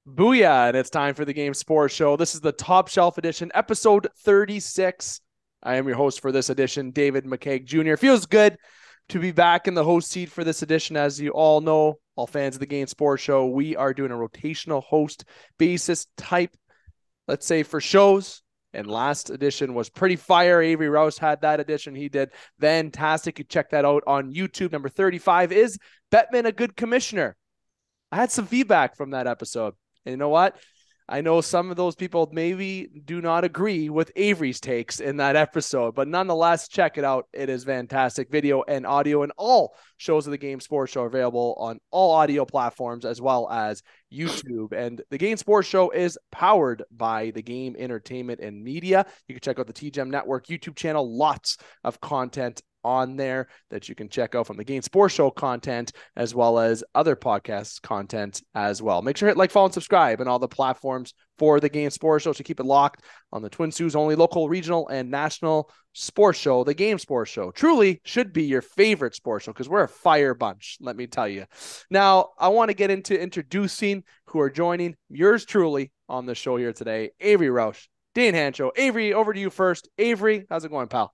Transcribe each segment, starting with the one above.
Booyah, and it's time for the Game Sports Show. This is the Top Shelf Edition, episode 36. I am your host for this edition, David McCaig Jr. Feels good to be back in the host seat for this edition. As you all know, all fans of the Game Sports Show, we are doing a rotational host basis type, let's say, for shows. And last edition was pretty fire. Avery Rausch had that edition. He did fantastic. You check that out on YouTube. Number 35 is Bettman a good commissioner? I had some feedback from that episode. And you know what? I know some of those people maybe do not agree with Avery's takes in that episode, but nonetheless, check it out. It is fantastic. Video and audio and all shows of the Game Sports Show are available on all audio platforms as well as YouTube. And the Game Sports Show is powered by the Game Entertainment and Media. You can check out the TGM Network YouTube channel. Lots of content on there that you can check out from the Game Sports Show content as well as other podcasts content as well. Make sure to hit like, follow, and subscribe on all the platforms for the Game Sports Show to keep it locked on the Twin Sault's only local, regional, and national sports show, the Game Sports Show. Truly should be your favorite sports show because we're a fire bunch, let me tell you. Now, I want to get into introducing who are joining yours truly on the show here today, Avery Rausch, Dane Hancherow. Avery, over to you first. Avery, how's it going, pal?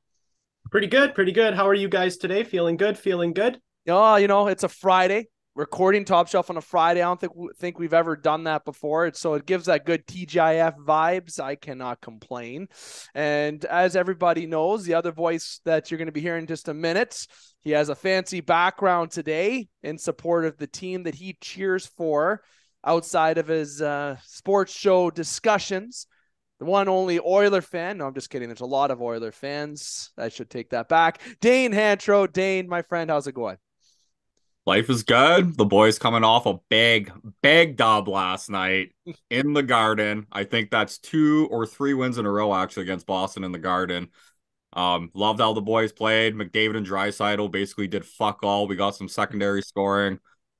Pretty good, pretty good. How are you guys today? Feeling good, feeling good? Oh, it's a Friday. Recording Top Shelf on a Friday. I don't think we've ever done that before. So it gives that good TGIF vibes. I cannot complain. And as everybody knows, the other voice that you're going to be hearing in just a minute, he has a fancy background today in support of the team that he cheers for outside of his sports show discussions. The one only Oiler fan. No, I'm just kidding. There's a lot of Oiler fans. I should take that back. Dane Hancherow. Dane, my friend, how's it going? Life is good. The boys coming off a big dub last night in the Garden. I think that's 2 or 3 wins in a row actually against Boston in the Garden. Loved how the boys played. McDavid and Draisaitl basically did fuck all. We got some secondary scoring.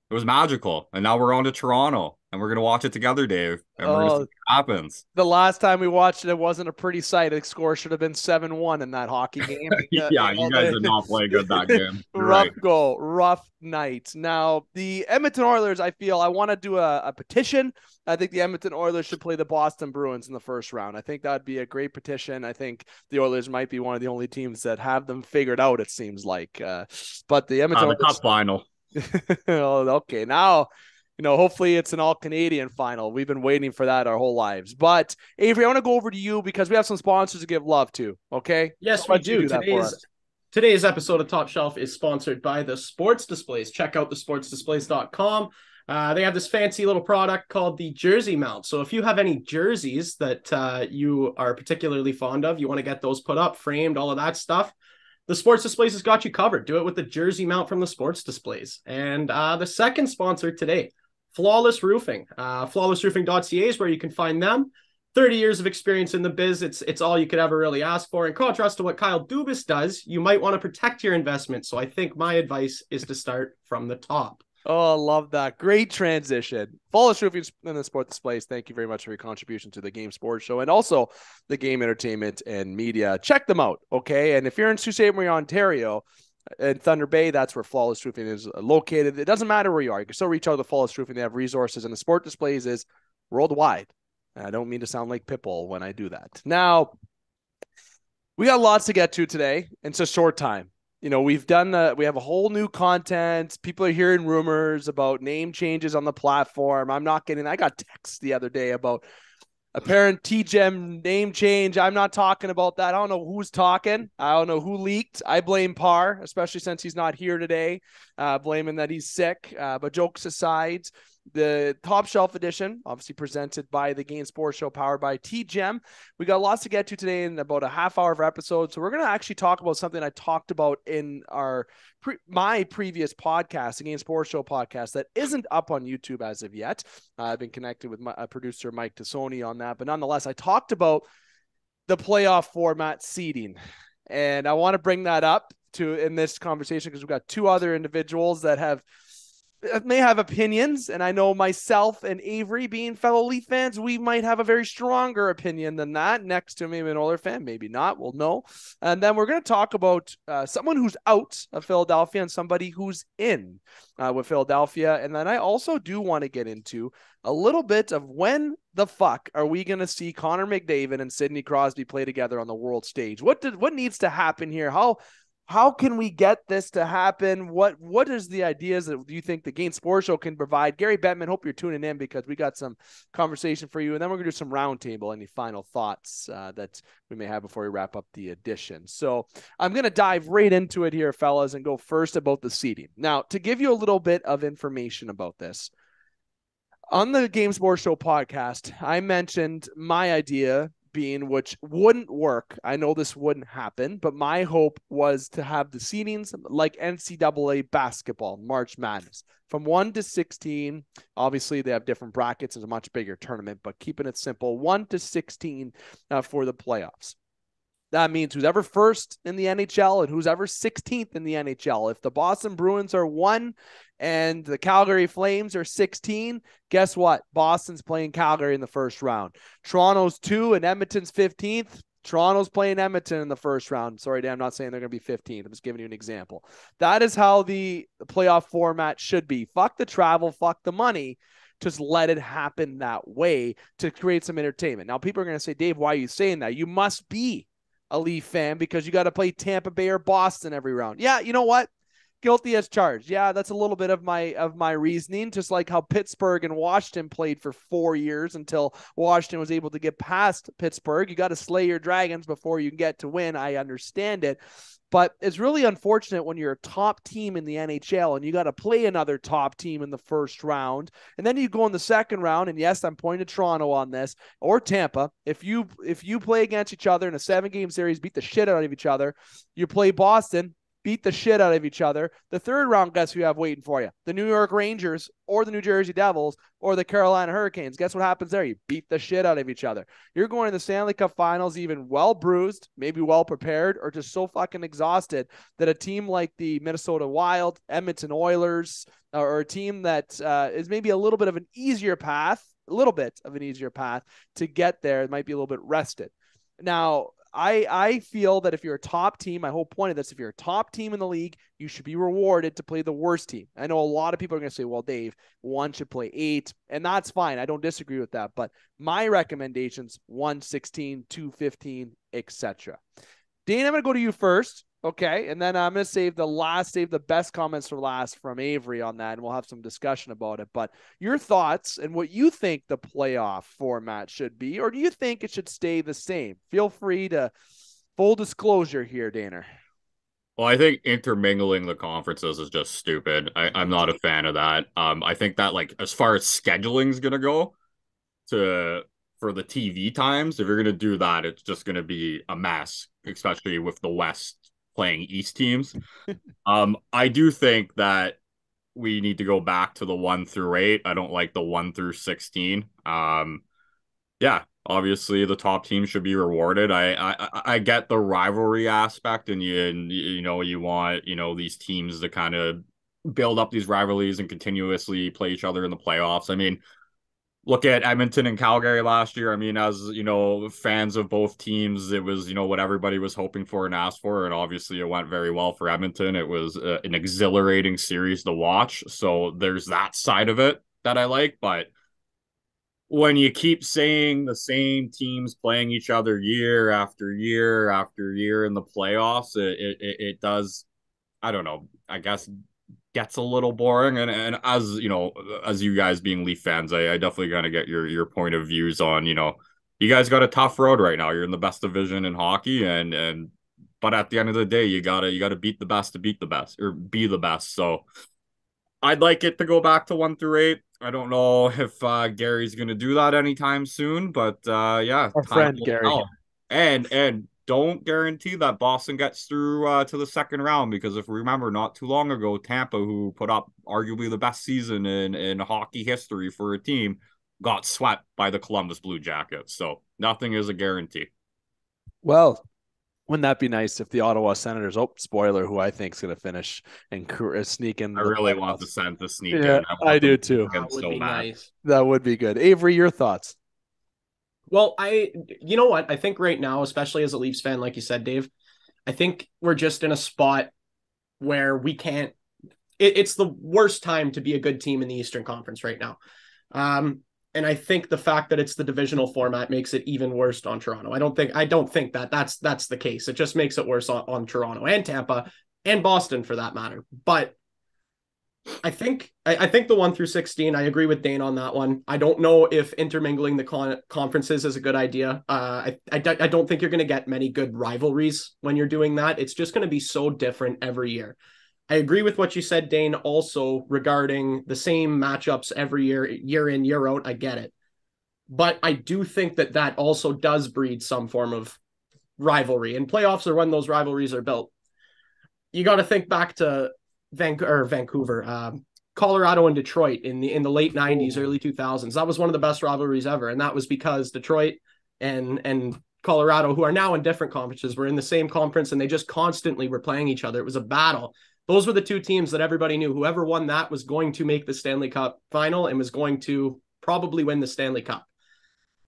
It was magical. And now we're on to Toronto and we're gonna watch it together, Dave. And we're gonna see Oh, what happens. the last time we watched it, it wasn't a pretty sight. The score should have been 7-1 in that hockey game. Yeah, you guys did not play good that game. You're Rough right. goal, rough night. Now, the Edmonton Oilers, I want to do a petition. I think the Edmonton Oilers should play the Boston Bruins in the first round. I think that'd be a great petition. I think the Oilers might be one of the only teams that have them figured out, it seems like. But the Edmonton The Oilers. cup final. Oh, okay, now hopefully it's an all Canadian final. We've been waiting for that our whole lives. But Avery, I want to go over to you because we have some sponsors to give love to. Okay, so Yes, I'll we let you do. do that for us. Today's episode of Top Shelf is sponsored by the Sports Displays. Check out thesportsdisplays.com. They have this fancy little product called the Jersey Mount. So if you have any jerseys that you are particularly fond of, you want to get those put up, framed, all of that stuff, the Sports Displays has got you covered. Do it with the Jersey Mount from the Sports Displays. And the second sponsor today, Flawless Roofing. Flawlessroofing.ca is where you can find them. 30 years of experience in the biz. It's all you could ever really ask for. In contrast to what Kyle Dubas does, you might want to protect your investment. So I think my advice is to start from the top. Oh, love that. Great transition. Follow us Roofing in the Sports Displays. Thank you very much for your contribution to the Game Sports Show and also the Game Entertainment and Media. Check them out, okay? And if you're in Sault Ste. Marie, Ontario, in Thunder Bay, that's where Flawless Roofing is located. It doesn't matter where you are. You can still reach out to Flawless Roofing. They have resources, and the Sport Displays is worldwide. And I don't mean to sound like Pitbull when I do that. Now, we got lots to get to today. It's a short time. We have a whole new content. People are hearing rumors about name changes on the platform. I got texts the other day about apparent TGM name change. I'm not talking about that. I don't know who's talking. I don't know who leaked. I blame Parr, especially since he's not here today, blaming that he's sick. But jokes aside, the Top Shelf Edition, obviously presented by the Game Sports Show, powered by TGM. We got lots to get to today in about a half hour of episode. So we're going to actually talk about something I talked about in my previous podcast, the Game Sports Show podcast, that isn't up on YouTube as of yet. I've been connected with my producer, Mike Tassoni, on that. But nonetheless, I talked about the playoff format seeding. And I want to bring that up in this conversation because we've got two other individuals that have may have opinions, and I know myself and Avery, being fellow Leaf fans, we might have a very stronger opinion than that. Next to maybe an Oilers fan, maybe not. We'll know. And then we're going to talk about someone who's out of Philadelphia and somebody who's in with Philadelphia. And then I also do want to get into a little bit of when the fuck are we going to see Connor McDavid and Sidney Crosby play together on the world stage? What needs to happen here? How can we get this to happen? What is the ideas that you think the Game Sports Show can provide? Gary Bettman, hope you're tuning in because we got some conversation for you. And then we're going to do some roundtable. Any final thoughts that we may have before we wrap up the edition? So I'm going to dive right into it here, fellas, and go first about the seeding. Now, to give you a little bit of information about this, on the Game Sports Show podcast, I mentioned my idea being, which wouldn't work. I know this wouldn't happen, but my hope was to have the seedings like NCAA basketball, March Madness, from 1 to 16. Obviously, they have different brackets. It's a much bigger tournament, but keeping it simple, 1 to 16 for the playoffs. That means who's ever first in the NHL and who's ever 16th in the NHL. If the Boston Bruins are 1 and the Calgary Flames are 16, guess what? Boston's playing Calgary in the first round. Toronto's 2 and Edmonton's 15th. Toronto's playing Edmonton in the first round. Sorry, Dan, I'm not saying they're going to be 15th. I'm just giving you an example. That is how the playoff format should be. Fuck the travel, fuck the money. Just let it happen that way to create some entertainment. Now, people are going to say, Dave, why are you saying that? You must be a Leaf fan because you got to play Tampa Bay or Boston every round. Yeah, you know what? Guilty as charged. Yeah, that's a little bit of my reasoning, just like how Pittsburgh and Washington played for 4 years until Washington was able to get past Pittsburgh. You got to slay your dragons before you get to win. I understand it. But it's really unfortunate when you're a top team in the NHL and you got to play another top team in the first round. And then you go in the second round. And yes, I'm pointing to Toronto on this, or Tampa. If you play against each other in a 7-game series, beat the shit out of each other, you play Boston, beat the shit out of each other. The third round, guess who you have waiting for you? The New York Rangers or the New Jersey Devils or the Carolina Hurricanes. Guess what happens there? You beat the shit out of each other. You're going to the Stanley Cup Finals even well bruised, maybe well prepared, or just so fucking exhausted that a team like the Minnesota Wild, Edmonton Oilers, or a team that is maybe a little bit of an easier path to get there, it might be a little bit rested. Now, I feel that if you're a top team, my whole point of this, if you're a top team in the league, you should be rewarded to play the worst team. I know a lot of people are going to say, well, Dave, 1 should play 8, and that's fine. I don't disagree with that. But my recommendations, 1, 16, 2, 15, etc. Dane, I'm going to go to you first. Okay. And then I'm going to save the best comments for last from Avery on that. And we'll have some discussion about it, but your thoughts and what you think the playoff format should be, or do you think it should stay the same? Feel free to full disclosure here, Daner. Well, I think intermingling the conferences is just stupid. I'm not a fan of that. I think that, like, as far as scheduling is gonna go for the TV times, if you're gonna do that, it's just gonna be a mess, especially with the West playing East teams. I do think that we need to go back to the 1 through 8. I don't like the 1 through 16. Yeah, obviously the top team should be rewarded. I get the rivalry aspect, and you know you want these teams to kind of build up these rivalries and continuously play each other in the playoffs. I mean, look at Edmonton and Calgary last year. I mean, as you know, fans of both teams, it was what everybody was hoping for and asked for, and obviously it went very well for Edmonton. It was an exhilarating series to watch. So there's that side of it that I like, but when you keep saying the same teams playing each other year after year after year in the playoffs, it does, I don't know, I guess gets a little boring. And as you know, as you guys being Leaf fans, I definitely gotta get your point of views on, you guys got a tough road right now. You're in the best division in hockey, and but at the end of the day, you gotta beat the best to beat the best, or be the best. So I'd like it to go back to 1 through 8. I don't know if Gary's going to do that anytime soon, but yeah, Our friend Gary. And don't guarantee that Boston gets through to the second round, because if we remember, not too long ago, Tampa, who put up arguably the best season in hockey history for a team, got swept by the Columbus Blue Jackets. So nothing is a guarantee. Well, Wouldn't that be nice if the Ottawa Senators, spoiler, who I think is going to finish and sneak in? I really want the Sens to sneak Yeah, in. I do too. That would be nice. That would be good. Avery, your thoughts? Well, you know what? I think right now, especially as a Leafs fan, like you said, Dave, I think we're just in a spot where we can't. It's the worst time to be a good team in the Eastern Conference right now. And I think the fact that it's the divisional format makes it even worse on Toronto. I don't think that that's the case. It just makes it worse on Toronto and Tampa and Boston for that matter. But I think the 1 through 16, I agree with Dane on that one. I don't know if intermingling the conferences is a good idea. I don't think you're going to get many good rivalries when you're doing that. It's just going to be so different every year. I agree with what you said, Dane, also regarding the same matchups every year, year in, year out. I get it. But I do think that also does breed some form of rivalry. And playoffs are when those rivalries are built. You got to think back to Vancouver, Colorado and Detroit in the late 90s, early 2000s. That was one of the best rivalries ever. And that was because Detroit and Colorado, who are now in different conferences, were in the same conference and they just constantly were playing each other. It was a battle. Those were the two teams that everybody knew. Whoever won that was going to make the Stanley Cup final and was going to probably win the Stanley Cup.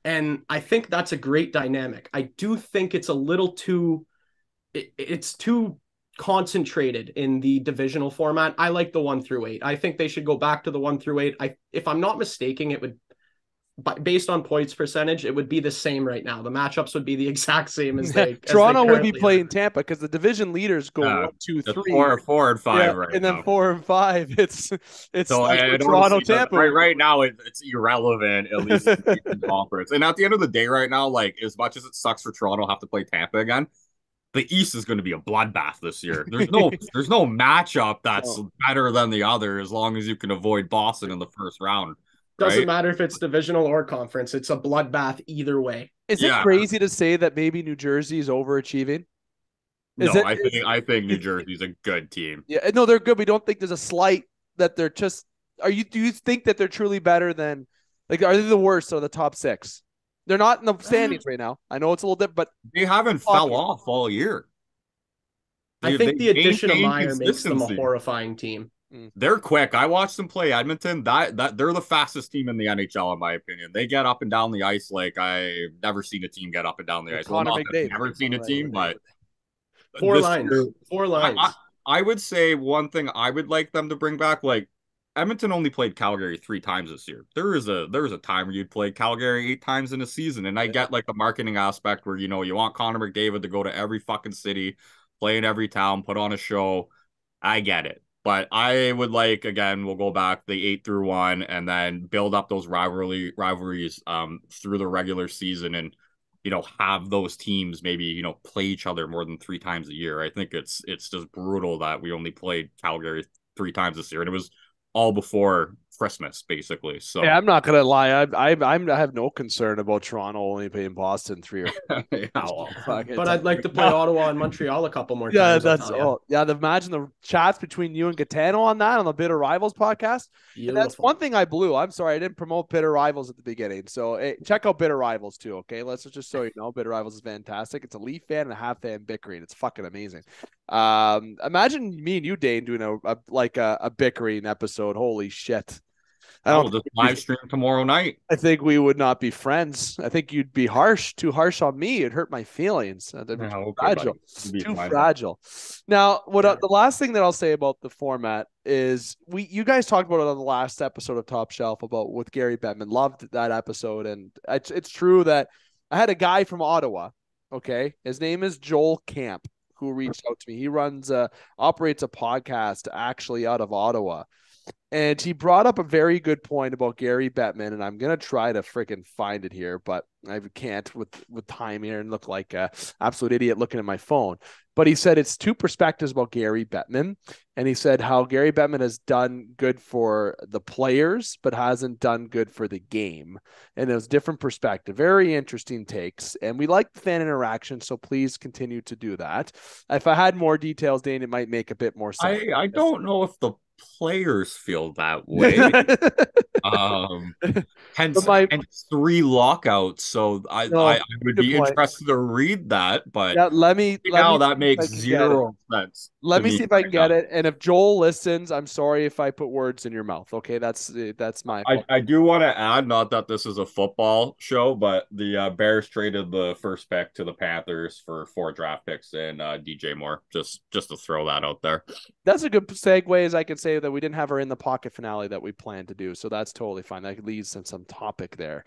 And I think that's a great dynamic. I do think it's a little too, it's too concentrated in the divisional format. I like the 1 through 8. I think they should go back to the 1 through 8. If I'm not mistaken, it would, based on points percentage, it would be the same right now. The matchups would be the exact same as they. Toronto would be playing Tampa because the division leaders go 1, 2, 3, 4 and 5 right and now. then 4 and 5. It's so Toronto Tampa right now. It's irrelevant at least in the conference. And at the end of the day, right now, like as much as it sucks for Toronto to have to play Tampa again, the East is going to be a bloodbath this year. There's no matchup that's better than the other as long as you can avoid Boston in the first round. Doesn't matter if it's divisional or conference. It's a bloodbath either way. Is it crazy to say that maybe New Jersey is overachieving? I think New Jersey's a good team. Yeah, no, they're good. We don't think there's a slight that they're just. Do you think that they're truly better than? Like, are they the worst of the top 6? They're not in the standings right now. I know it's a little different, but they haven't fell off all year. I think the addition of Meyer makes them a horrifying team. They're quick. I watched them play Edmonton. That they're the fastest team in the NHL, in my opinion. They get up and down the ice like I've never seen a team get up and down the ice. Well, not that I've never seen a team, but 4 lines. 4 lines. I would say one thing I would like them to bring back, like Edmonton only played Calgary 3 times this year. There was a time where you'd play Calgary 8 times in a season, and I get like the marketing aspect where you want Connor McDavid to go to every fucking city, play in every town, put on a show. I get it. But I would like, again, we'll go back the 8 through 1 and then build up those rivalries through the regular season and, have those teams maybe, play each other more than 3 times a year. I think it's just brutal that we only played Calgary 3 times this year. And it was all before Christmas, basically. So yeah, I'm not gonna lie. I have no concern about Toronto only playing Boston 3 or 4. But I'd like to play Ottawa and Montreal a couple more times. Imagine the chats between you and Gaetano on that on the Bitter Rivals podcast. That's one thing I blew. I'm sorry, I didn't promote Bitter Rivals at the beginning. So check out Bitter Rivals too. Okay, let's just so you know, Bitter Rivals is fantastic. It's a Leaf fan and a half fan bickering. It's fucking amazing. Imagine me and you, Dane, doing a bickering episode. Holy shit. I will just live stream tomorrow night. I think we would not be friends. I think you'd be too harsh on me. It'd hurt my feelings. Too fragile. Now, the last thing that I'll say about the format is you guys talked about it on the last episode of Top Shelf with Gary Bettman. Loved that episode, and it's true that I had a guy from Ottawa. Okay, his name is Joel Camp, who reached out to me. He operates a podcast actually out of Ottawa. And he brought up a very good point about Gary Bettman, and I'm going to try to freaking find it here, but I can't with time here and look like an absolute idiot looking at my phone. But he said it's 2 perspectives about Gary Bettman, and he said how Gary Bettman has done good for the players, but hasn't done good for the game. And it was different perspective, very interesting takes, and we like the fan interaction, so please continue to do that. If I had more details, Dane, it might make a bit more sense. I don't know if the players feel that way. Um, hence, my hence three lockouts. So I no, would good be point. interested to read that, but Yeah, let me now see that if I makes can get it. zero sense Let to me me see if I right now. get it. And if Joel listens, I'm sorry if I put words in your mouth. Okay, that's my fault. I do want to add, not that this is a football show, but the Bears traded the first pick to the Panthers for 4 draft picks and DJ Moore. Just to throw that out there. That's a good segue, as I can say that we didn't have our in the pocket finale that we planned to do, so that's totally fine. That leads to some topic there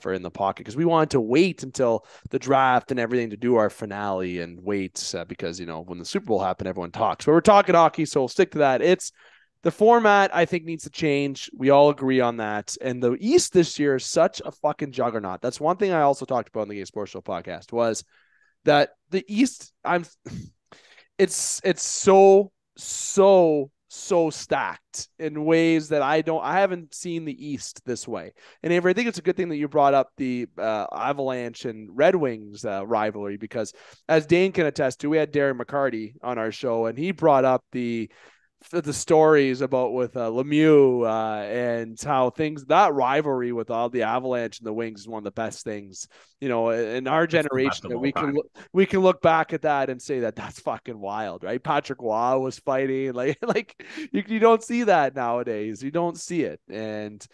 for in the pocket, because we wanted to wait until the draft and everything to do our finale and wait because when the Super Bowl happened, everyone talks. But we're talking hockey, so we'll stick to that. It's the format, I think, needs to change. We all agree on that. And the East this year is such a fucking juggernaut. That's one thing I also talked about on the Game Sports Show podcast, was that the East, it's so stacked in ways that I haven't seen the East this way. And Avery, I think it's a good thing that you brought up the Avalanche and Red Wings rivalry, because as Dane can attest to, we had Darren McCarty on our show, and he brought up the stories about with Lemieux and how that rivalry with all the Avalanche and the Wings is one of the best things, in our generation, that we can look back at that and say that that's fucking wild, right? Patrick Waugh was fighting like you don't see that nowadays. You don't see it. And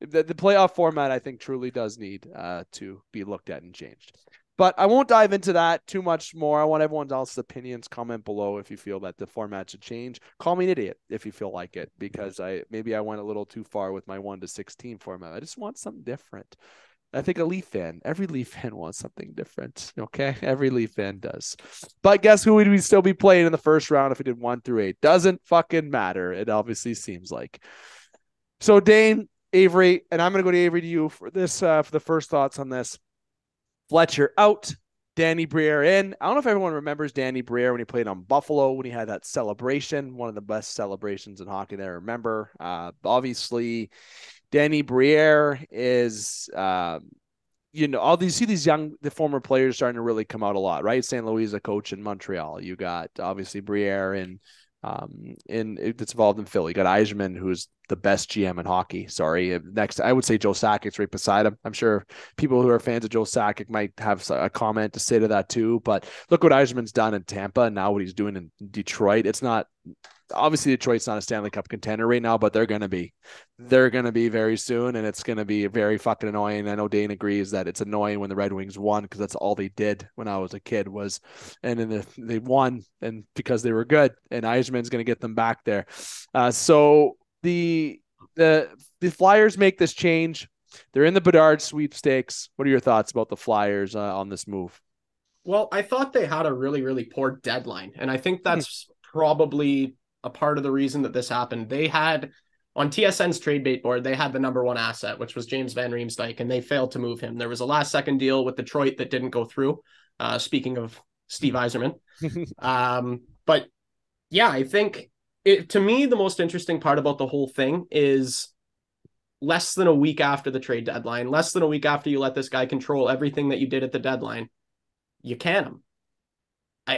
the playoff format, I think, truly does need to be looked at and changed. But I won't dive into that too much more. I want everyone else's opinions. Comment below if you feel that the format should change. Call me an idiot if you feel like it, because maybe I went a little too far with my 1-16 format. I just want something different. I think every Leaf fan wants something different. Okay, every Leaf fan does. But guess who would we still be playing in the first round if we did 1-8? Doesn't fucking matter. It obviously seems like. So Dane, Avery, and I'm gonna go to Avery to you for this for the first thoughts on this. Fletcher out, Danny Briere in. I don't know if everyone remembers Danny Briere when he played on Buffalo, when he had that celebration, one of the best celebrations in hockey that I remember. Obviously, Danny Briere is, all these the former players starting to really come out a lot, right? St. Louis, a coach in Montreal. You got obviously Briere and it's involved in Philly. You got Yzerman, who's the best GM in hockey. Sorry. Next, I would say Joe Sakic's right beside him. I'm sure people who are fans of Joe Sakic might have a comment to say to that too. But look what Yzerman's done in Tampa and now what he's doing in Detroit. It's not, obviously Detroit's not a Stanley Cup contender right now, but they're going to be very soon. And it's going to be very fucking annoying. I know Dane agrees that it's annoying when the Red Wings won, because that's all they did when I was a kid and then they won, and because they were good, and Yzerman's going to get them back there. So the Flyers make this change. They're in the Bedard sweepstakes. What are your thoughts about the Flyers on this move? Well, I thought they had a really, really poor deadline. And I think that's probably a part of the reason that this happened. They had, on TSN's trade bait board, they had the number one asset, which was James Van Riemsdyk, and they failed to move him. There was a last second deal with Detroit that didn't go through. Speaking of Steve Yzerman. But yeah, I think to me, the most interesting part about the whole thing is less than a week after the trade deadline, less than a week after you let this guy control everything that you did at the deadline, you can him.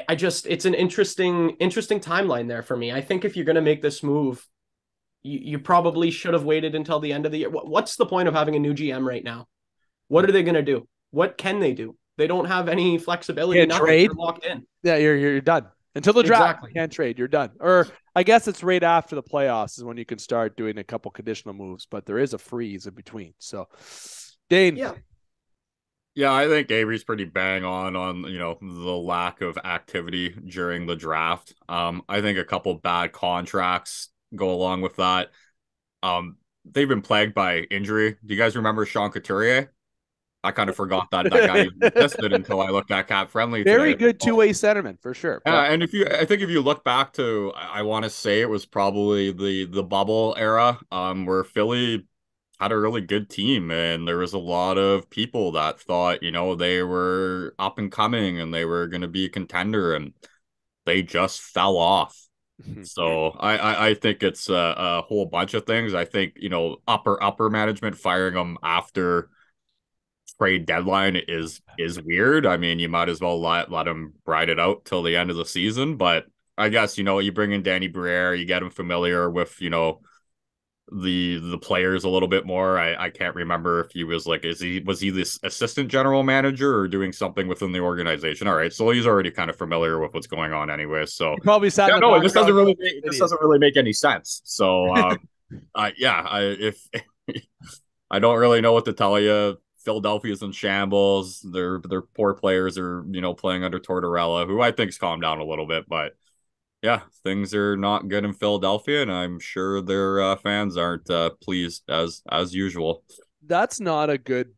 I just, it's an interesting timeline there for me. I think if you're going to make this move, you probably should have waited until the end of the year. What's the point of having a new GM right now? What are they going to do? What can they do? They don't have any flexibility. Trade. You're locked in. Yeah, you're done. Until the draft, Exactly. You can't trade. You're done. Or I guess it's right after the playoffs is when you can start doing a couple conditional moves, but there is a freeze in between. So, Dane. Yeah, I think Avery's pretty bang on the lack of activity during the draft. I think a couple bad contracts go along with that. They've been plagued by injury. Do you guys remember Sean Couturier? I kind of forgot that guy existed until I looked at Cap Friendly. Very good two-way centerman for sure. Yeah, and if you look back to, I want to say it was probably the bubble era, where Philly had a really good team, and there was a lot of people that thought, they were up and coming and they were going to be a contender, and they just fell off. So I think it's a whole bunch of things. I think, upper management firing them after trade deadline is weird. I mean, you might as well let them ride it out till the end of the season, but I guess, you bring in Danny Briere, you get him familiar with, the players a little bit more. I can't remember if he was like, was he this assistant general manager or doing something within the organization? All right, so he's already kind of familiar with what's going on anyway. So He probably sat yeah, in the no, background. this doesn't really make any sense. So yeah, if I don't really know what to tell you. Philadelphia's in shambles. Their poor players are, playing under Tortorella, who I think's calmed down a little bit, but yeah, things are not good in Philadelphia, and I'm sure their fans aren't pleased as usual. That's not a good.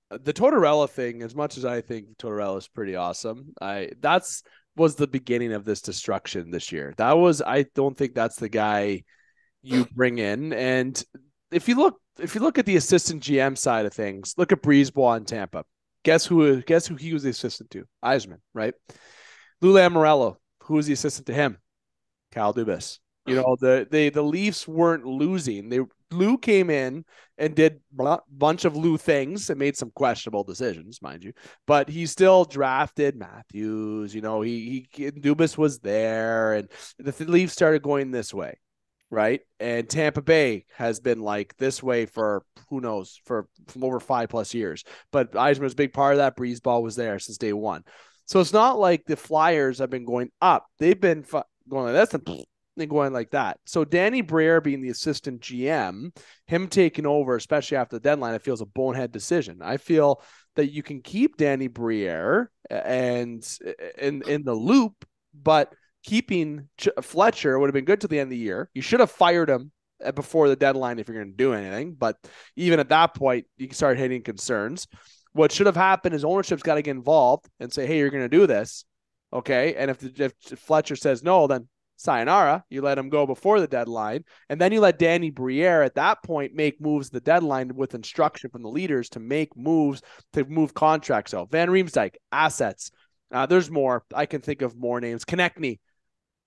The Tortorella thing, as much as I think Tortorella is pretty awesome, that's was the beginning of this destruction this year. I don't think that's the guy you bring in. And if you look at the assistant GM side of things, look at Breezeball in Tampa. Guess who he was the assistant to? Eisman, right? Lou Lamoriello, who was the assistant to him? Kyle Dubas. The Leafs weren't losing. Lou came in and did a bunch of Lou things and made some questionable decisions, mind you. But he still drafted Matthews. Dubas was there, and the Leafs started going this way, right? And Tampa Bay has been like this way for who knows for over 5+ years. But Eisman was a big part of that. Breezeball was there since day one. So it's not like the Flyers have been going up. They've been going like this and going like that. So Danny Briere being the assistant GM, him taking over, especially after the deadline, it feels a bonehead decision. I feel that you can keep Danny Briere and in the loop, but keeping Fletcher would have been good to the end of the year. You should have fired him before the deadline if you're going to do anything. But even at that point, you can start hitting concerns. What should have happened is ownership's got to get involved and say, hey, you're going to do this. Okay. And if Fletcher says no, then sayonara, you let him go before the deadline. And then you let Danny Briere at that point make moves at the deadline with instruction from the leaders to make moves to move contracts out. Van Riemsdyk, assets. There's more. I can think of more names. Konechny,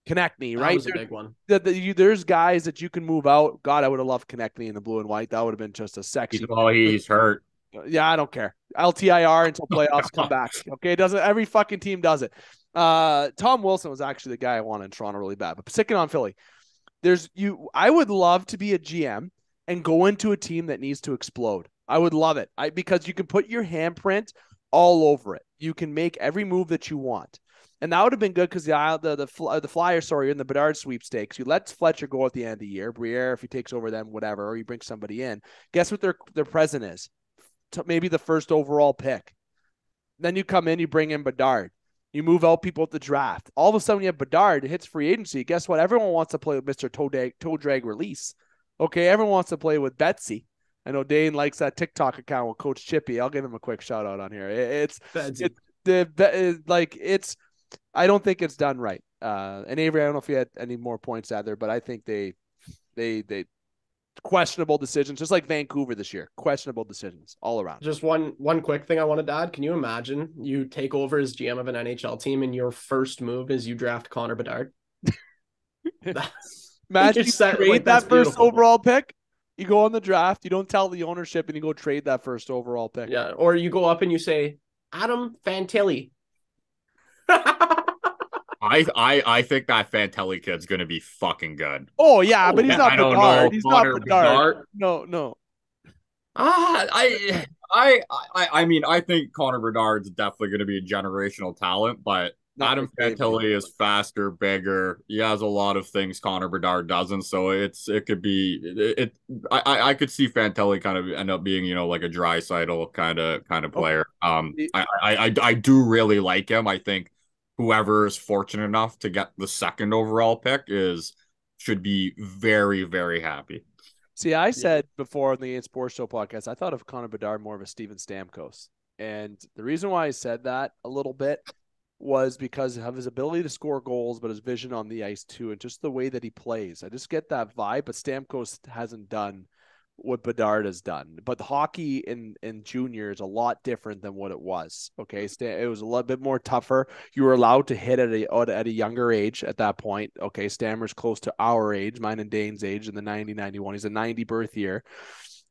right? That was a big one. There's guys that you can move out. God, I would have loved Konechny in the blue and white. That would have been just a sexy. He's hurt. Yeah, I don't care. LTIR until playoffs come back. Okay, every fucking team does it. Tom Wilson was actually the guy I wanted in Toronto really bad. But sticking on Philly, I would love to be a GM and go into a team that needs to explode. I would love it. Because you can put your handprint all over it. You can make every move that you want. And that would have been good because the Flyers, in the Bedard sweepstakes, you let Fletcher go at the end of the year. Briere, if he takes over them, whatever, or you bring somebody in. Guess what their present is? Maybe the first overall pick. Then you come in, you bring in Bedard. You move out people at the draft. All of a sudden, you have Bedard. It hits free agency. Guess what? Everyone wants to play with Mr. Toe Drag Release. Okay, everyone wants to play with Betsy. I know Dane likes that TikTok account with Coach Chippy. I'll give him a quick shout out on here. I don't think it's done right. And Avery, I don't know if you had any more points out there, but I think they questionable decisions, just like Vancouver this year. Questionable decisions all around. Just one quick thing I wanted to add. Can you imagine you take over as GM of an NHL team and your first move is you draft Connor Bedard? Imagine you trade that first overall pick. You go on the draft, you don't tell the ownership, and you go trade that first overall pick. Yeah, or you go up and you say, Adam Fantilli. I think that Fantilli kid's gonna be fucking good. Oh yeah, but he's not Bedard. He's not Bedard. No. I mean, I think Connor Bedard's definitely gonna be a generational talent, but Adam Fantilli is faster, bigger. He has a lot of things Connor Bedard doesn't, so it could be I could see Fantilli kind of end up being, like a Draisaitl kind of player. I do really like him. I think whoever is fortunate enough to get the second overall pick should be very, very happy. See, I said before on the Sports Show podcast, I thought of Connor Bedard more of a Steven Stamkos. And the reason why I said that a little bit was because of his ability to score goals, but his vision on the ice too, and just the way that he plays. I just get that vibe, but Stamkos hasn't done what Bedard has done. But the hockey in junior is a lot different than what it was. Okay, it was a little bit more tougher. You were allowed to hit at a younger age at that point. Okay, Stammer's close to our age, mine and Dane's age in the 90-91. He's a 90 birth year.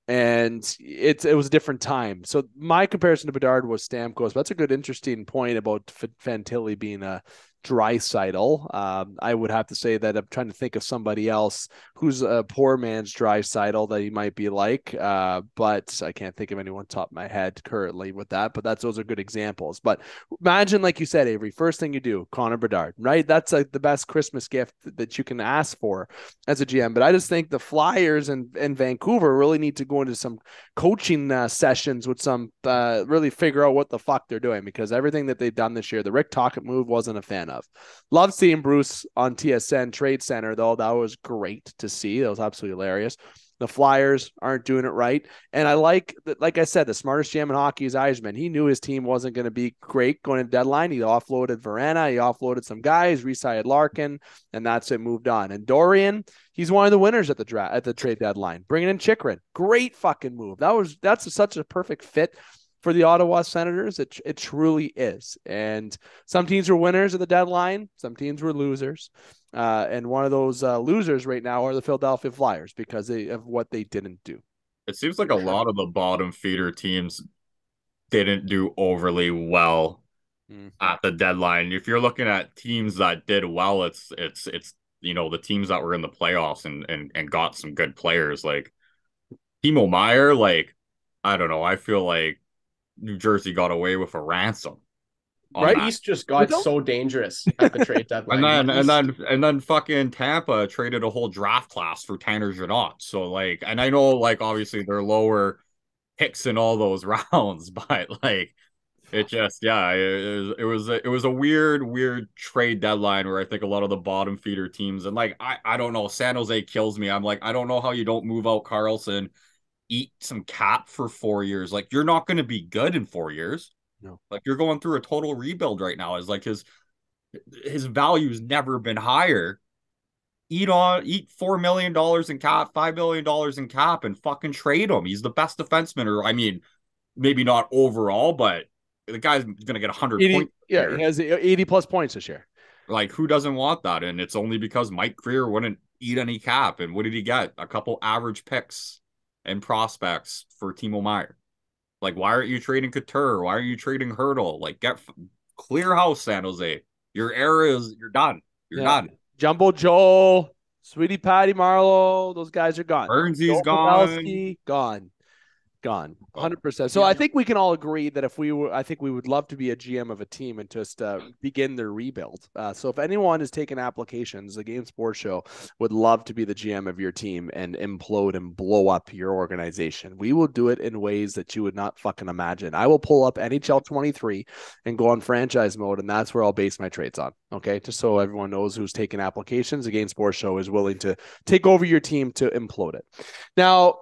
And it was a different time. So my comparison to Bedard was Stamkos. But that's a good, interesting point about Fantilli being a Draisaitl. I would have to say that I'm trying to think of somebody else who's a poor man's Draisaitl that he might be like, but I can't think of anyone top of my head currently with that. But those are good examples. But imagine, like you said, Avery, first thing you do, Connor Bedard, right? That's like the best Christmas gift that you can ask for as a GM. But I just think the Flyers and Vancouver really need to go into some coaching sessions with some really figure out what the fuck they're doing, because everything that they've done this year, the Rick Tocchet move, wasn't a fan of. Love seeing Bruce on TSN Trade Center, though. That was great to see. That was absolutely hilarious. The Flyers aren't doing it right. And I like I said, the smartest GM in hockey is Eisman. He knew his team wasn't going to be great going to deadline. He offloaded Verana. He offloaded some guys, re-signed Larkin, and that's it, moved on. And Dorian, he's one of the winners at the trade deadline. Bringing in Chychrun. Great fucking move. That's such a perfect fit for the Ottawa Senators. It truly is. And some teams were winners at the deadline. Some teams were losers. And one of those losers right now are the Philadelphia Flyers because of what they didn't do. It seems like a lot of the bottom feeder teams didn't do overly well at the deadline. If you're looking at teams that did well, it's the teams that were in the playoffs and got some good players like Timo Meier. Like, I don't know. I feel like New Jersey got away with a ransom. Right, East just got so dangerous at the trade deadline. and then fucking Tampa traded a whole draft class for Tanner Jeannot. So like, and I know like obviously they're lower picks in all those rounds, but like it just it was a weird trade deadline where I think a lot of the bottom feeder teams, and like I don't know, San Jose kills me. I'm like, I don't know how you don't move out Carlson, eat some cap for 4 years. Like, you're not going to be good in 4 years. No. Like, you're going through a total rebuild right now. Is like his value's never been higher. Eat $4 million in cap, $5 million in cap, and fucking trade him. He's the best defenseman, or I mean, maybe not overall, but the guy's gonna get 100 points. Yeah, he has 80 plus points this year. Like, who doesn't want that? And it's only because Mike Greer wouldn't eat any cap. And what did he get? A couple average picks and prospects for Timo Meier. Like, why aren't you trading Couture? Why are you trading Hurdle? Like, get clear house, San Jose. Your era is, you're done. You're done. Jumbo Joel, Sweetie Patty Marlowe, those guys are gone. Burnsy's gone. Gone. 100%. So I think we can all agree that I think we would love to be a GM of a team and just begin their rebuild. So if anyone is taking applications, the Game Sports Show would love to be the GM of your team and implode and blow up your organization. We will do it in ways that you would not fucking imagine. I will pull up NHL 23 and go on franchise mode, and that's where I'll base my trades on. Okay, just so everyone knows who's taking applications, the Game Sports Show is willing to take over your team to implode it. Now,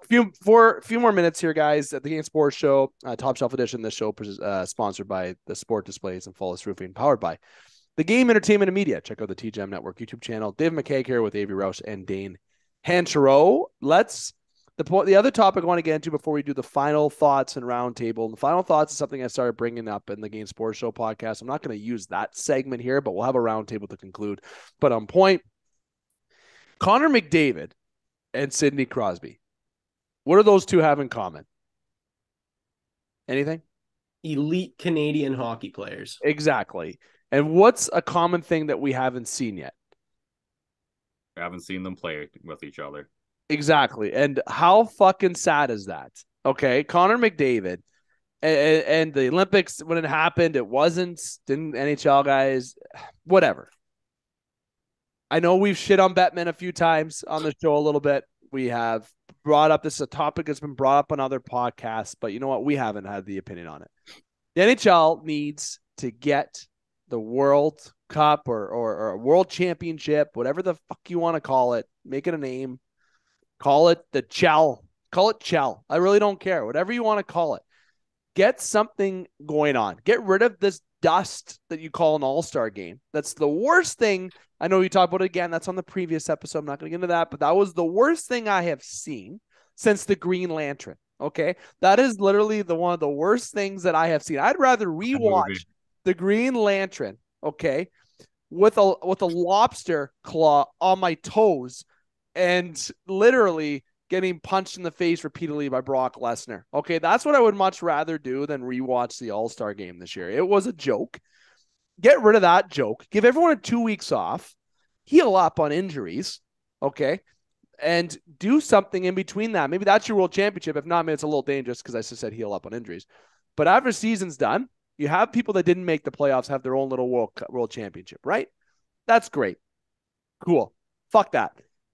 for a few more minutes here, guys, at the Game Sports Show, Top Shelf Edition. This show sponsored by the Sport Displays and Flawless Roofing, powered by the Game Entertainment and Media. Check out the TGM Network YouTube channel. David McCaig here with Avery, Rausch, and Dane Hancherow. The other topic I want to get into before we do the final thoughts and roundtable. And the final thoughts is something I started bringing up in the Game Sports Show podcast. I'm not going to use that segment here, but we'll have a roundtable to conclude. But on point, Connor McDavid and Sidney Crosby. What do those two have in common? Anything? Elite Canadian hockey players. Exactly. And what's a common thing that we haven't seen yet? I haven't seen them play with each other. Exactly. And how fucking sad is that? Okay. Connor McDavid and the Olympics, when it happened, didn't NHL guys, whatever. I know we've shit on Bettman a few times on the show a little bit. We have brought up, this is a topic that's been brought up on other podcasts, but you know what? We haven't had the opinion on it. The NHL needs to get the World Cup or a World Championship, whatever the fuck you want to call it, make it a name, call it the Chell, call it Chell. I really don't care. Whatever you want to call it. Get something going on. Get rid of this dust that you call an all-star game. That's the worst thing. I know you talked about it again. That's on the previous episode. I'm not going to get into that, but that was the worst thing I have seen since the Green Lantern. Okay. That is literally one of the worst things that I have seen. I'd rather rewatch the Green Lantern. Okay. With a lobster claw on my toes and literally getting punched in the face repeatedly by Brock Lesnar. Okay, that's what I would much rather do than rewatch the All-Star game this year. It was a joke. get rid of that joke. Give everyone 2 weeks off. Heal up on injuries. Okay. And do something in between that. Maybe that's your world championship. If not, maybe it's a little dangerous because I just said heal up on injuries. But after season's done, you have people that didn't make the playoffs have their own little world championship, right? That's great. Cool. Fuck that.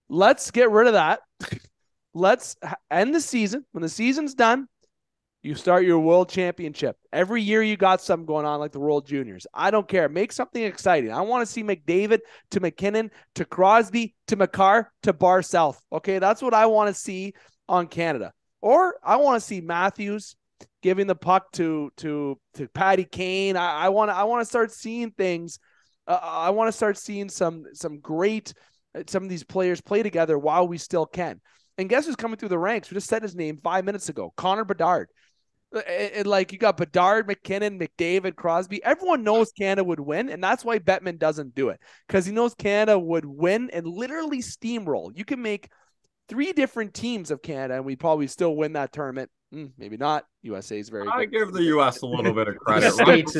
Let's get rid of that. Let's end the season. When the season's done, you start your world championship. Every year you got something going on like the World Juniors. I don't care. Make something exciting. I want to see McDavid to McKinnon to Crosby to McCarr to Bar South. Okay, that's what I want to see on Canada. Or I want to see Matthews giving the puck to Patty Kane. I want to start seeing things. I want to start seeing some great some of these players play together while we still can. And guess who's coming through the ranks? We just said his name 5 minutes ago. Connor Bedard. Like you got Bedard, McKinnon, McDavid, Crosby. Everyone knows Canada would win, and that's why Bettman doesn't do it, because he knows Canada would win and literally steamroll. You can make 3 different teams of Canada, and we probably still win that tournament. Maybe not. USA is very. I good. give the US a little bit of credit.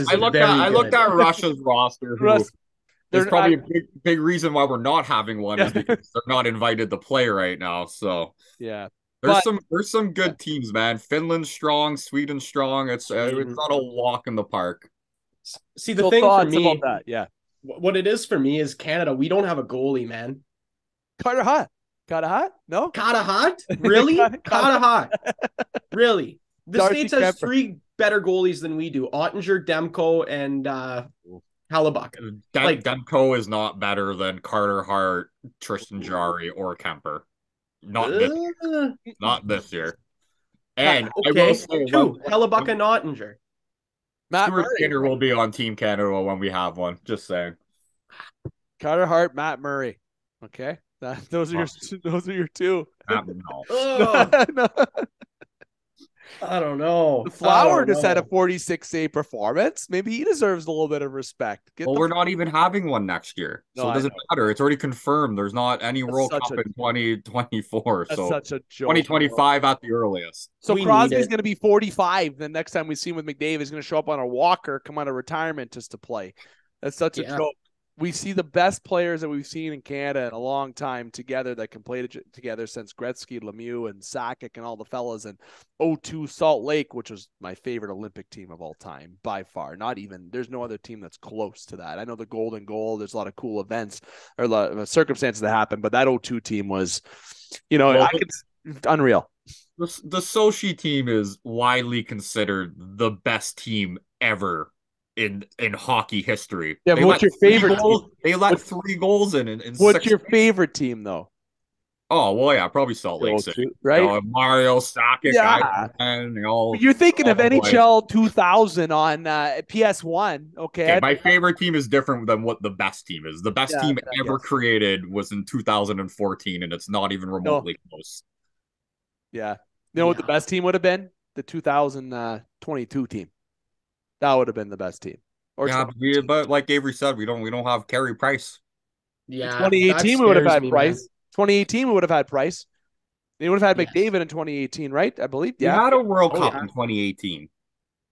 I looked at Russia's roster. There's probably a big reason why we're not having one is because they're not invited to play right now. So yeah. There's some good teams, man. Finland's strong, Sweden's strong. It's not a walk in the park. See, the thing for me about that, yeah, what it is for me is Canada. We don't have a goalie, man. Carter Hut, no, Carter Hut, really? Carter Hut, really? The Darcy States has Kemper. 3 better goalies than we do: Ottinger, Demko, and Hellebuck. Demko is not better than Carter Hart, Tristan Jarry, or Kemper. Not this year. And okay, I will say, 2 Hellebuck and Ottinger. Matt Stuart Murray Skinner will be on Team Canada when we have one. Just saying. Carter Hart, Matt Murray. Okay, those are your 2. No. No. I don't know. The Flower just had a 46 save performance. Maybe he deserves a little bit of respect. We're not even having one next year, so it doesn't matter. It's already confirmed. There's not any World Cup in 2024. That's so such a joke. 2025 at the earliest. So Crosby's going to be 45. The next time we see him with McDavid, he's going to show up on a walker, come out of retirement just to play. That's such a joke. We see the best players that we've seen in Canada in a long time together that can play together since Gretzky, Lemieux, and Sakic and all the fellas, and 02 Salt Lake, which was my favorite Olympic team of all time by far. Not even, there's no other team that's close to that. I know the Golden Goal, there's a lot of cool events or a lot of circumstances that happen, but that 02 team was, unreal. The Sochi team is widely considered the best team ever in hockey history. Yeah, but what's your favorite team? They let 3 goals in what's 6 your favorite team though? Oh, well, yeah, probably Salt Lake City. Right? Mario, Sakic, yeah. You're thinking of NHL 2000 on PS1. Okay. My favorite team is different than what the best team is. The best team ever created was in 2014, and it's not even remotely close. Yeah. You know what the best team would have been? The 2022 team. That would have been the best team. But like Avery said, we don't have Carey Price. Yeah. 2018 we would have had Price. Man. 2018 we would have had Price. They would have had McDavid in 2018, right? I believe. Yeah. We had a World Cup in 2018.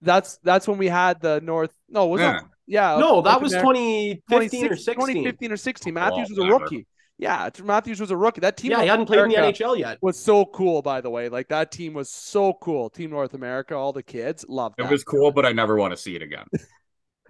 That's when we had the North. No, was it? Yeah. No, that was 2015 or 16. 2015 or 16. Matthews was a rookie. Yeah, Matthews was a rookie. That team. Yeah, he hadn't played in the NHL yet. Was so cool, by the way. Like that team was so cool. Team North America, all the kids loved that. It was cool, but I never want to see it again.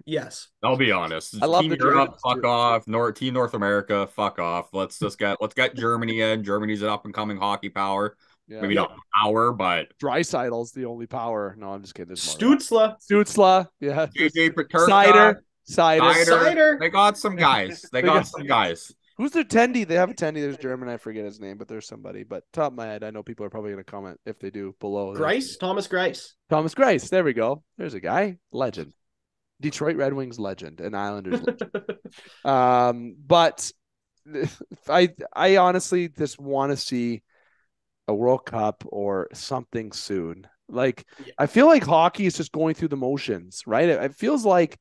Yes, I'll be honest. I love Team Europe, fuck off. Team North America, fuck off. Let's get Germany in. Germany's an up and coming hockey power. Yeah. Maybe not power, but Dreisaitl's the only power. No, I'm just kidding. Stutzla, yeah. JJ Peterka, Cider. They got some guys. They got some guys. Who's their tendy? They have a tendy. There's German. I forget his name, but there's somebody. But top of my head, I know people are probably going to comment if they do below. Thomas Greiss. Thomas Greiss. There we go. There's a guy. Legend. Detroit Red Wings legend and Islanders legend. But I honestly just want to see a World Cup or something soon. Like, I feel like hockey is just going through the motions, right? It feels like,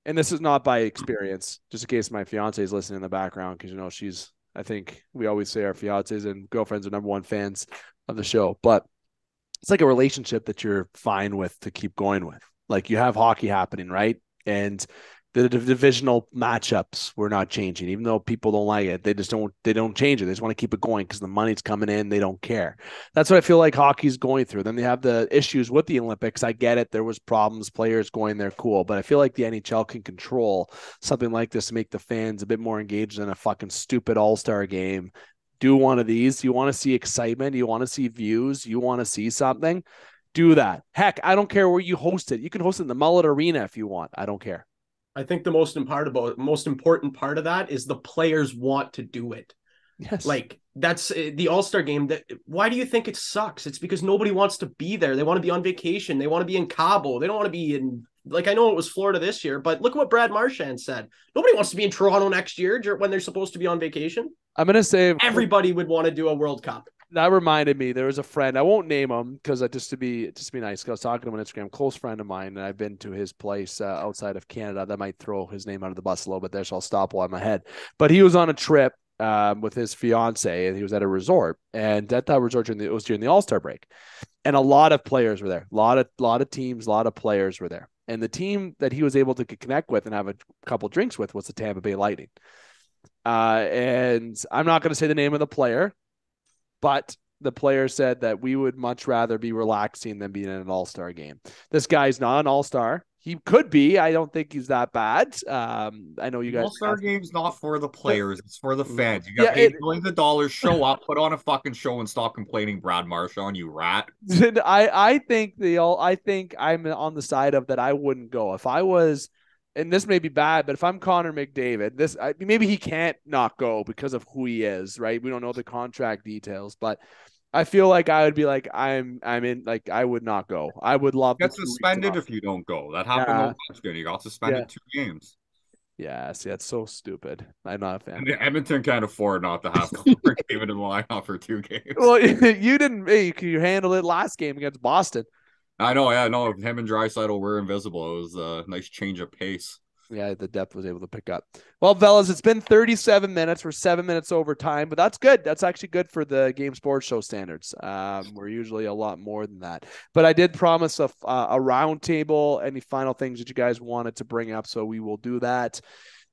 and this is not by experience, just in case my fiance is listening in the background, because, I think we always say our fiancés and girlfriends are number one fans of the show, but it's like a relationship that you're fine with to keep going with. Like, you have hockey happening, right? And The divisional matchups were not changing, even though people don't like it. They don't change it. They just want to keep it going because the money's coming in. They don't care. That's what I feel like hockey's going through. Then they have the issues with the Olympics. I get it. There was problems, players going there, cool. But I feel like the NHL can control something like this to make the fans a bit more engaged in a fucking stupid all-star game. Do one of these. You want to see excitement. You want to see views. You want to see something. Do that. Heck, I don't care where you host it. You can host it in the Mullet Arena if you want. I don't care. I think the most important part of that is the players want to do it. Yes. Like that's the All-Star game. Why do you think it sucks? It's because nobody wants to be there. They want to be on vacation. They want to be in Cabo. They don't want to be in, like, I know it was Florida this year, but look what Brad Marchand said. Nobody wants to be in Toronto next year when they're supposed to be on vacation. I'm going to say everybody would want to do a World Cup. That reminded me, there was a friend, I won't name him because just to be nice, I was talking to him on Instagram, close friend of mine, and I've been to his place outside of Canada. That might throw his name out of the bus a little bit there, so I'll stop while I'm ahead. But he was on a trip with his fiance, and he was at a resort, and at that resort it was during the All-Star break, and a lot of players were there, a lot of teams, a lot of players were there, and the team that he was able to connect with and have a couple drinks with was the Tampa Bay Lightning. And I'm not going to say the name of the player, but the player said that we would much rather be relaxing than being in an all-star game. This guy's not an all-star. He could be. I don't think he's that bad. I know you guys. All-star game's not for the players. It's for the fans. You got paid millions of dollars. Show up, put on a fucking show, and stop complaining, Brad Marchand, you rat. I think I'm on the side of that. I wouldn't go if I was. And this may be bad, but if I'm Connor McDavid, maybe he can't not go because of who he is, right? We don't know the contract details, but I feel like I would be like, I'm in, like, I would not go. I would love to get suspended if you don't go. That happened last year. You got suspended 2 games. Yeah, see, that's so stupid. I'm not a fan. And Edmonton can't afford not to have Connor McDavid in the lineup for 2 games. Well, you didn't. You handled it last game against Boston. I know, yeah, no, him and Draisaitl were invisible. It was a nice change of pace. Yeah, the depth was able to pick up. Well, fellas, it's been 37 minutes. We're 7 minutes over time, but that's good. That's actually good for the Game Sports Show standards. We're usually a lot more than that. But I did promise a round table. Any final things that you guys wanted to bring up, so we will do that.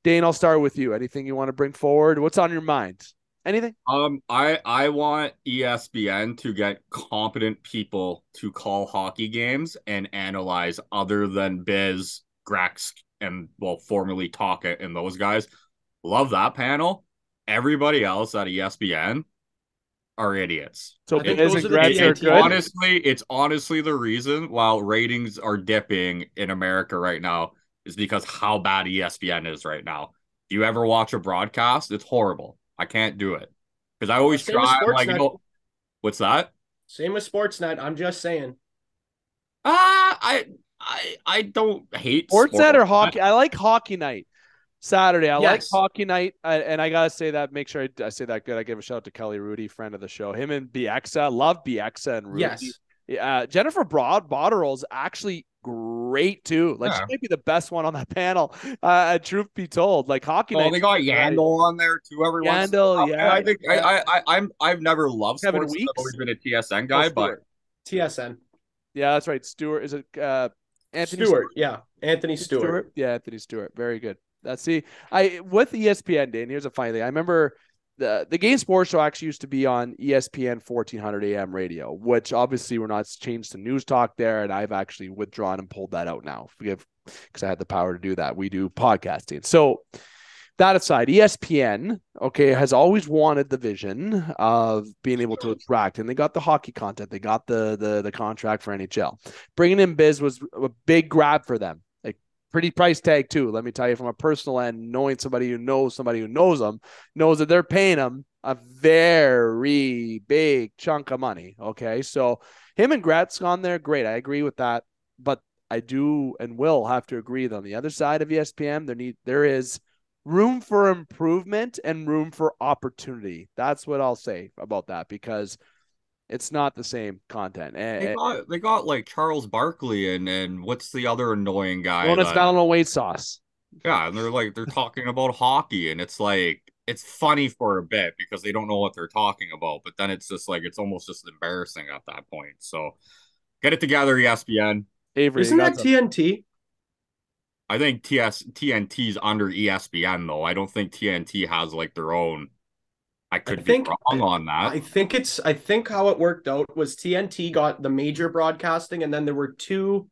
Dane, I'll start with you. Anything you want to bring forward? What's on your mind? Anything? I want ESPN to get competent people to call hockey games and analyze other than Biz, Grex, and formerly Taka and those guys. Love that panel. Everybody else at ESPN are idiots. So Biz and Grex are good. It's honestly the reason why ratings are dipping in America right now is because how bad ESPN is right now. Do you ever watch a broadcast? It's horrible. I can't do it because I always try. Like, what's that? Same with Sportsnet. I'm just saying. I don't hate Sportsnet or hockey. I like Hockey Night Saturday. I like Hockey Night, and I gotta say that. Make sure I say that good. I give a shout out to Kelly Rudy, friend of the show. Him and Bieksa, love Bieksa and Rudy. Yes. Jennifer Botterill's actually great too. Like she might be the best one on that panel. Truth be told, like Hockey Night. They got Yandel on there too. Yandel, yeah. I think I've never loved sports. I've always been a TSN guy, but TSN. Yeah, that's right. Stewart is it Anthony Stewart? Yeah, Anthony Stewart. Yeah, Anthony Stewart. Very good. With ESPN, Dane. Here's a funny thing. I remember the Game Sports Show actually used to be on ESPN 1400 AM radio, which obviously we're not changed to news talk there, and I've actually withdrawn and pulled that out now because I had the power to do that. We do podcasting. So that aside, ESPN, has always wanted the vision of being able to attract, and they got the hockey content. They got the contract for NHL. Bringing in Biz was a big grab for them. Pretty price tag too. Let me tell you, from a personal end, knowing somebody who knows them, knows that they're paying them a very big chunk of money. Okay. So him and Gretz on there, great. I agree with that. But I do and will have to agree that on the other side of ESPN, there is room for improvement and room for opportunity. That's what I'll say about that, because it's not the same content. They got like Charles Barkley and what's the other annoying guy? Well, it's not on weight sauce. Yeah, and they're talking about hockey, and it's like it's funny for a bit because they don't know what they're talking about, but then it's just like it's almost just embarrassing at that point. So get it together, ESPN. Avery, isn't that TNT? I think TNT's under ESPN though. I don't think TNT has like their own. I could be wrong on that. I think how it worked out was TNT got the major broadcasting, and then there were two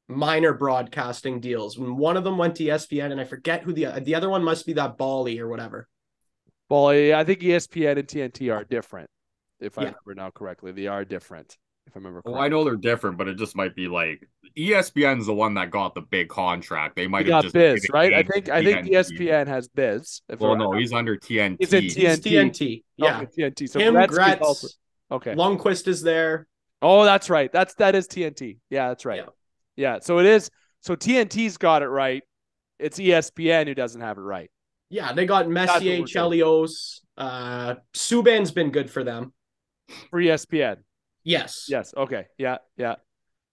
minor broadcasting deals. When one of them went to ESPN, and I forget who the other one must be, that Bally or whatever. Well, I think ESPN and TNT are different. If I remember now correctly, they are different. If I remember correctly. Well, I know they're different, but it just might be like ESPN's the one that got the big contract. They might have just Biz, right? I think ESPN has Biz. Well, no, he's under TNT. He's in TNT. He's TNT. Yeah, okay, TNT. So him, Gretz, okay. Lundqvist is there. Oh, that's right. That is TNT. Yeah, that's right. Yeah. So it is. So TNT's got it right. It's ESPN who doesn't have it right. Yeah, they got Messier, Chelios. Subban's been good for them. For ESPN. Yes. Okay. Yeah.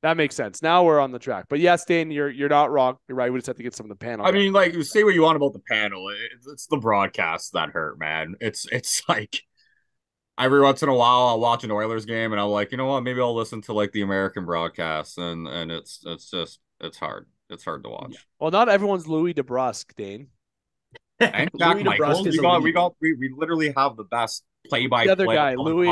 That makes sense. Now we're on the track. But yes, Dane, you're not wrong. You're right. We just have to get some of the panel. I mean, like, say what you want about the panel. It's the broadcasts that hurt, man. It's like every once in a while I'll watch an Oilers game and I'm like, you know what? Maybe I'll listen to like the American broadcasts, and it's hard. It's hard to watch. Yeah. Well, not everyone's Louis DeBrusque, Dane. And Jack Michaels. We literally have the best play-by-play. The other guy, Louis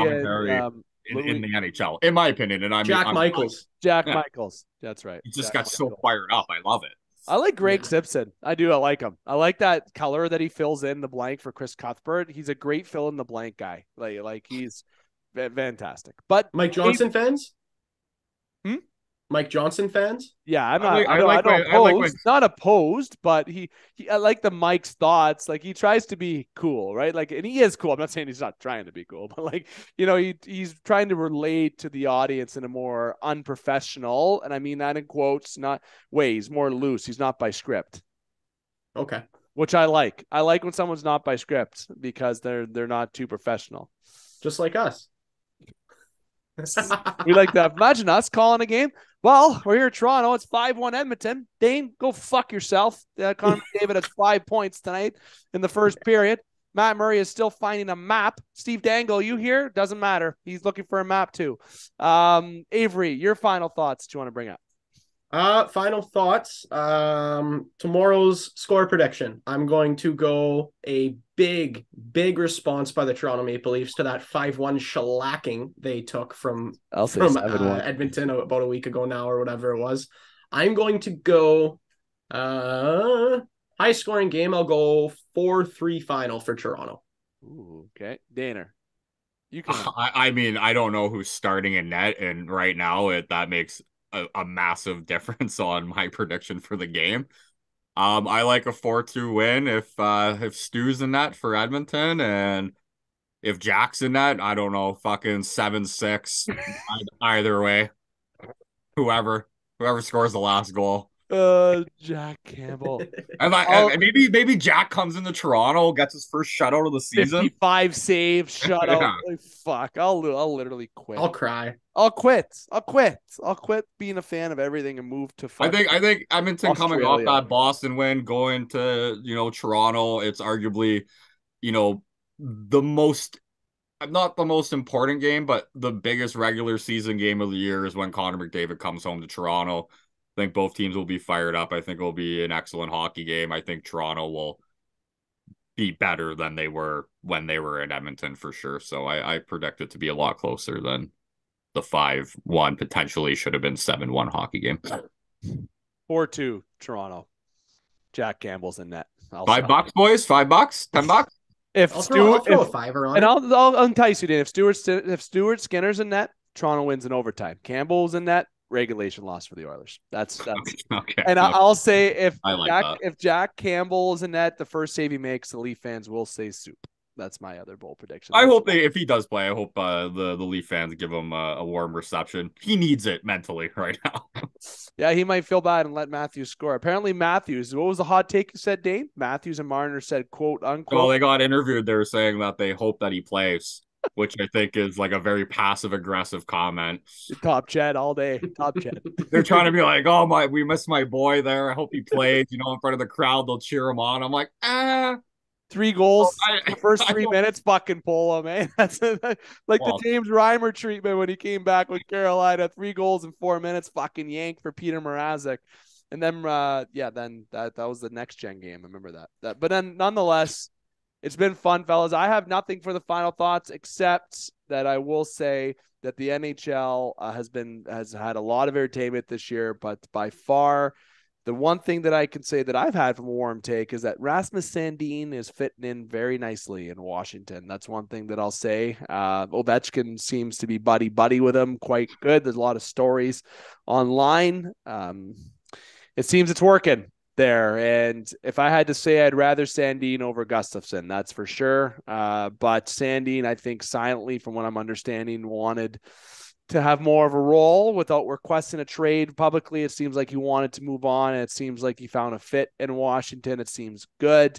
in the NHL, in my opinion. And Jack Michaels. Michaels. That's right. He just got so fired up. I love it. I like Greg Simpson. I do. I like him. I like that color that he fills in the blank for Chris Cuthbert. He's a great fill in the blank guy. Like he's fantastic. But Mike Johnson fans? Mike Johnson fans? Yeah, I'm not not opposed, but he I like the Mike's thoughts. Like he tries to be cool, right? Like, and he is cool. I'm not saying he's not trying to be cool, but like, you know, he's trying to relate to the audience in a more unprofessional, and I mean that in quotes, not ways, more loose. He's not by script. Okay. Which I like. I like when someone's not by script because they're not too professional. Just like us. We like that. Imagine us calling a game. Well, we're here in Toronto. It's 5-1 Edmonton. Dane, go fuck yourself. Connor McDavid has 5 points tonight in the first period. Matt Murray is still finding a map. Steve Dangle, you here? Doesn't matter. He's looking for a map too. Avery, your final thoughts do you want to bring up? Final thoughts. Tomorrow's score prediction. I'm going to go a big response by the Toronto Maple Leafs to that 5-1 shellacking they took from Edmonton about a week ago now or whatever it was. I'm going to go high scoring game. I'll go 4-3 final for Toronto. Ooh, okay. Daner. You can. I mean, I don't know who's starting in net, and right now that makes a massive difference on my prediction for the game. I like a 4-2 win if Stu's in net for Edmonton, and if Jack's in net, I don't know, fucking 7-6. Either way, whoever scores the last goal. Jack Campbell. And maybe Jack comes into Toronto, gets his first shutout of the season. 55 saves, shutout. Yeah. Like, fuck, I'll literally quit. I'll cry. I'll quit being a fan of everything and move to. I think Edmonton coming off that Boston win, going to Toronto. It's arguably the most. Not the most important game, but the biggest regular season game of the year is when Connor McDavid comes home to Toronto. I think both teams will be fired up. I think it will be an excellent hockey game. I think Toronto will be better than they were when they were in Edmonton for sure. So I predict it to be a lot closer than the 5-1 potentially should have been 7-1 hockey game. 4-2 Toronto. Jack Campbell's in net. $5, boys. $5, $10. I'll throw a fiver on and it. I'll entice you, Dan. If Stuart Skinner's in net, Toronto wins in overtime. Campbell's in net, regulation loss for the Oilers. That's okay. And I'll say if Jack Campbell is in net, the first save he makes, the Leaf fans will say soup. That's my other bold prediction. I hope if he does play, I hope the Leaf fans give him a warm reception. He needs it mentally right now. Yeah, he might feel bad and let Matthews score. Apparently Matthews, what was the hot take you said, Dane? Matthews and Marner said, quote, unquote. Well, they got interviewed. They were saying that they hope that he plays, which I think is like a very passive-aggressive comment. Top chat all day. Top chat. They're trying to be like, oh, we missed my boy there. I hope he plays. In front of the crowd, they'll cheer him on. I'm like, 3 goals the first 3 minutes, fucking pull him, man. That's the James Reimer treatment when he came back with Carolina. 3 goals in 4 minutes, fucking yank for Peter Mrazek. And then, then that was the next gen game. I remember that. But then, nonetheless, it's been fun, fellas. I have nothing for the final thoughts except that I will say that the NHL has had a lot of entertainment this year, but by far the one thing that I can say that I've had from a warm take is that Rasmus Sandin is fitting in very nicely in Washington. That's one thing that I'll say. Ovechkin seems to be buddy with him quite good. There's a lot of stories online. It seems it's working there. And if I had to say, I'd rather Sandin over Gustafsson, that's for sure. But Sandin, I think silently, from what I'm understanding, wanted to have more of a role without requesting a trade publicly. It seems like he wanted to move on, and it seems like he found a fit in Washington. It seems good.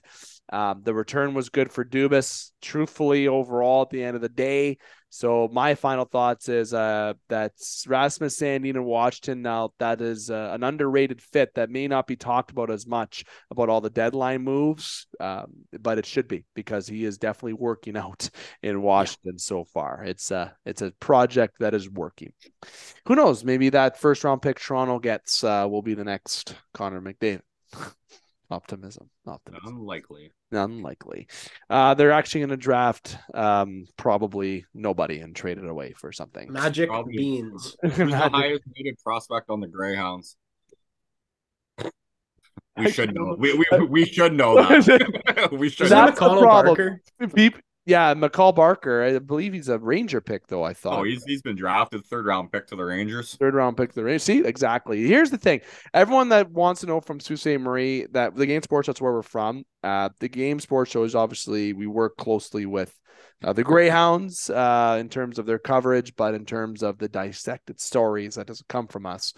The return was good for Dubas, truthfully, overall at the end of the day. So my final thoughts is that's Rasmus Sandin in Washington. Now that is an underrated fit that may not be talked about as much about all the deadline moves, but it should be, because he is definitely working out in Washington so far. It's a project that is working. Who knows? Maybe that first round pick Toronto gets will be the next Connor McDavid. Optimism. Unlikely. They're actually going to draft probably nobody and trade it away for something. Magic beans. Who's the highest rated prospect on the Greyhounds? We should know. We should know that. We should. That's know. the problem. Yeah, McCall Barker. I believe he's a Ranger pick, though, I thought. Oh, he's been drafted, third round pick to the Rangers. Third round pick to the Rangers. See, exactly. Here's the thing. Everyone that wants to know from Sault Ste. Marie, that the Game Sports, that's where we're from. The Game Sports show is obviously, we work closely with the Greyhounds in terms of their coverage, but in terms of the dissected stories, that doesn't come from us.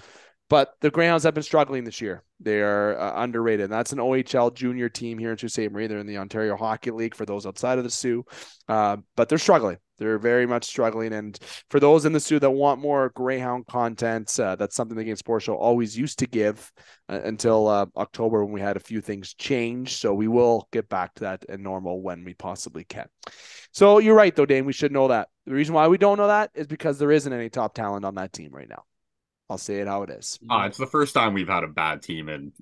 But the Greyhounds have been struggling this year. They are underrated. And that's an OHL junior team here in Sault Ste. Marie. They're in the Ontario Hockey League for those outside of the Sioux. But they're struggling. They're very much struggling. And for those in the Sioux that want more Greyhound content, that's something the Game Sports Show always used to give until October, when we had a few things change. So we will get back to that in normal when we possibly can. So you're right, though, Dane. We should know that. The reason why we don't know that is because there isn't any top talent on that team right now. I'll say it how it is. It's the first time we've had a bad team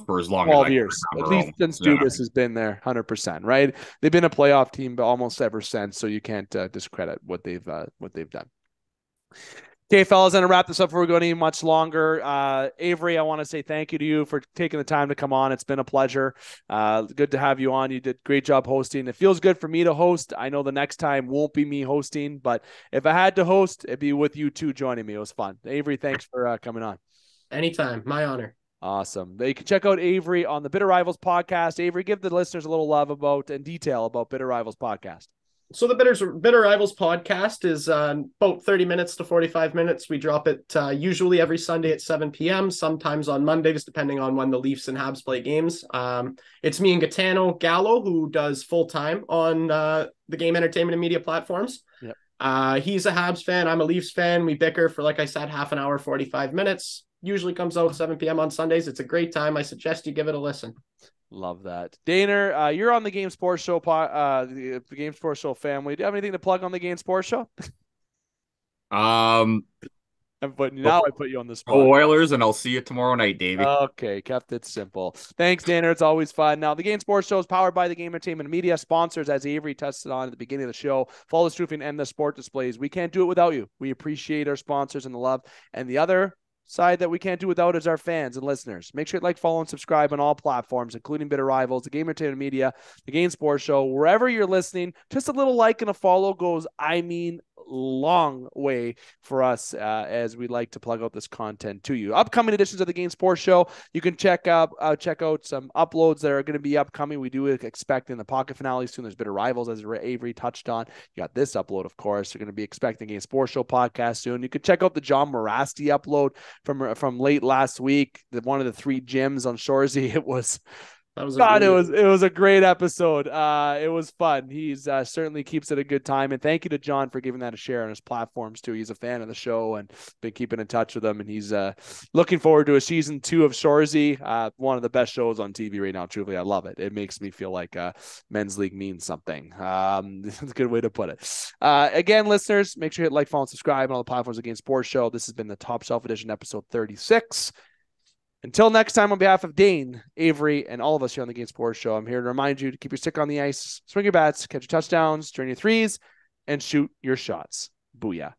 for as long 12 as years, at least since Dubas has been there, 100%. Right? They've been a playoff team almost ever since, so you can't discredit what they've done. Okay, fellas, I'm going to wrap this up before we go any much longer. Avery, I want to say thank you to you for taking the time to come on. It's been a pleasure. Good to have you on. You did a great job hosting. It feels good for me to host. I know the next time won't be me hosting, but if I had to host, it'd be with you two joining me. It was fun. Avery, thanks for coming on. Anytime. My honor. Awesome. You can check out Avery on the Bitter Rivals podcast. Avery, give the listeners a little love and detail about Bitter Rivals podcast. So the Bitter Rivals podcast is about 30 minutes to 45 minutes. We drop it usually every Sunday at 7 p.m., sometimes on Mondays, depending on when the Leafs and Habs play games. It's me and Gaetano Gallo, who does full-time on the game entertainment and media platforms. Yep. He's a Habs fan. I'm a Leafs fan. We bicker for, like I said, half an hour, 45 minutes. Usually comes out at 7 p.m. on Sundays. It's a great time. I suggest you give it a listen. Love that. Dane, you're on the Game Sports Show, the Game Sports Show family. Do you have anything to plug on the Game Sports Show? I put you on the spot. Oilers, and I'll see you tomorrow night, Davey. Okay, kept it simple. Thanks, Dana. It's always fun. Now, the Game Sports Show is powered by the Game Entertainment and Media sponsors, as Avery tested on at the beginning of the show. Follow the Roofing and the Sport Displays. We can't do it without you. We appreciate our sponsors and the love. And the other side that we can't do without is our fans and listeners. Make sure to like, follow, and subscribe on all platforms, including Bitter Rivals, the Game Entertainment Media, the Game Sports Show, wherever you're listening. Just a little like and a follow goes, long way for us as we like to plug out this content to you. Upcoming editions of the Game Sports Show, you can check out some uploads that are going to be upcoming. We do expect in the pocket finale soon. There's Bitter Rivals, as Avery touched on. You got this upload, of course. You're going to be expecting Game Sports Show podcast soon. You can check out the John Morasti upload from late last week. One of the 3 gyms on Shoresy. It was it was a great episode. It was fun. He's certainly keeps it a good time. And thank you to John for giving that a share on his platforms too. He's a fan of the show and been keeping in touch with him. And he's looking forward to a season 2 of Shoresy. One of the best shows on TV right now. Truly, I love it. It makes me feel like men's league means something. It's a good way to put it. Again, listeners, make sure you hit like, follow, and subscribe on all the platforms of Game Sports Show. This has been the Top Shelf Edition, episode 36. Until next time, on behalf of Dane, Avery, and all of us here on the Game Sports Show, I'm here to remind you to keep your stick on the ice, swing your bats, catch your touchdowns, turn your threes, and shoot your shots. Booyah.